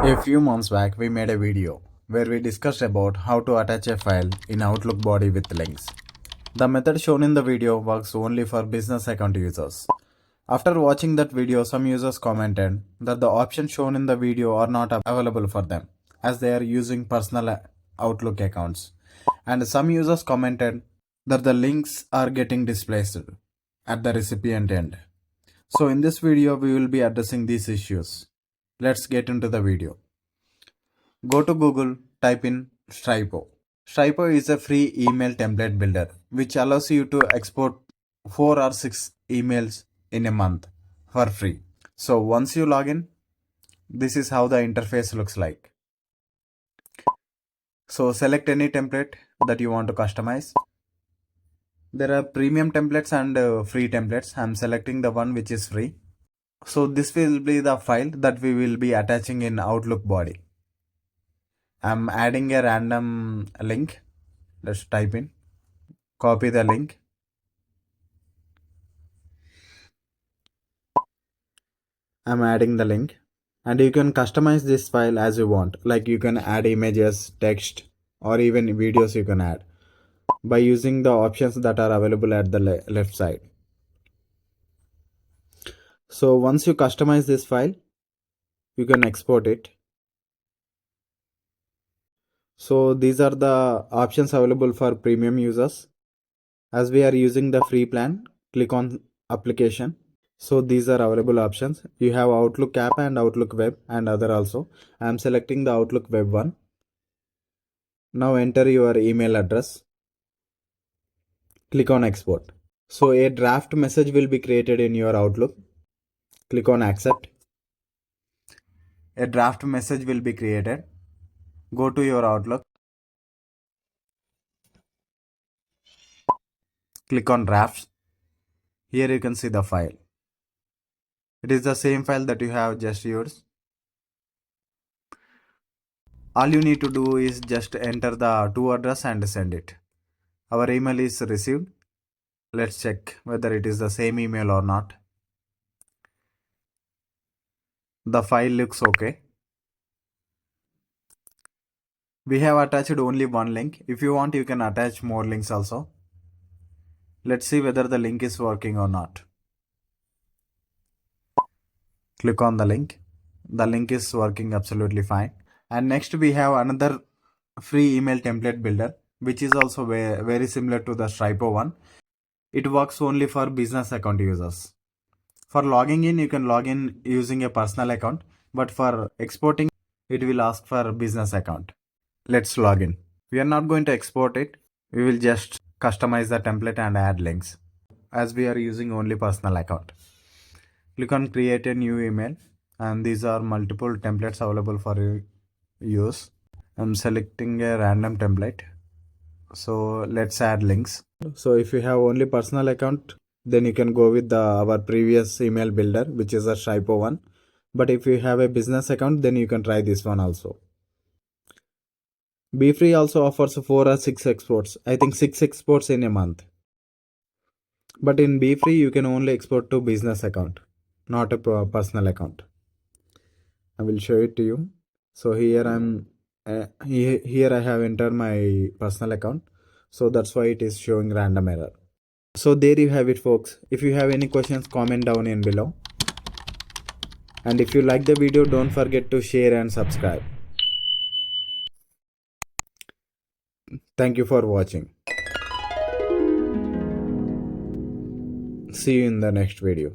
A few months back, we made a video where we discussed about how to attach a file in Outlook body with links. The method shown in the video works only for business account users. After watching that video, some users commented that the options shown in the video are not available for them as they are using personal Outlook accounts. And some users commented that the links are getting displaced at the recipient end. So in this video, we will be addressing these issues. Let's get into the video. Go to Google, type in Stripo. Stripo is a free email template builder which allows you to export 4 or 6 emails in a month for free. So once you log in, this is how the interface looks like. So select any template that you want to customize. There are premium templates and free templates. I'm selecting the one which is free. So this will be the file that we will be attaching in Outlook body. I'm adding a random link. Let's type in, copy the link. I'm adding the link, and you can customize this file as you want. Like you can add images, text, or even videos you can add by using the options that are available at the left side. So once you customize this file, you can export it. So these are the options available for premium users. As we are using the free plan, click on application. So these are available options. You have Outlook app and Outlook web and other also. I am selecting the Outlook web one. Now enter your email address. Click on export. So a draft message will be created in your Outlook. Click on accept. A draft message will be created. Go to your Outlook. Click on drafts. Here you can see the file. It is the same file that you have just used. All you need to do is just enter the to address and send it. Our email is received. Let's check whether it is the same email or not. The file looks okay. We have attached only one link. If you want, you can attach more links also. Let's see whether the link is working or not. Click on the link. The link is working absolutely fine. And next we have another free email template builder, which is also very similar to the Stripo one. It works only for business account users. For logging in, you can log in using a personal account, but for exporting, it will ask for business account. Let's log in. We are not going to export it. We will just customize the template and add links as we are using only personal account. Click on create a new email, and these are multiple templates available for use. I'm selecting a random template. So let's add links. So if you have only personal account, then you can go with our previous email builder, which is a Stripo one. But if you have a business account, then you can try this one also. BeFree also offers 4 or 6 exports. I think 6 exports in a month. But in BeFree, you can only export to business account, not a personal account. I will show it to you. So here here I have entered my personal account. So that's why it is showing random error. So there you have it, folks. If you have any questions, comment down in below. And if you like the video, don't forget to share and subscribe. Thank you for watching. See you in the next video.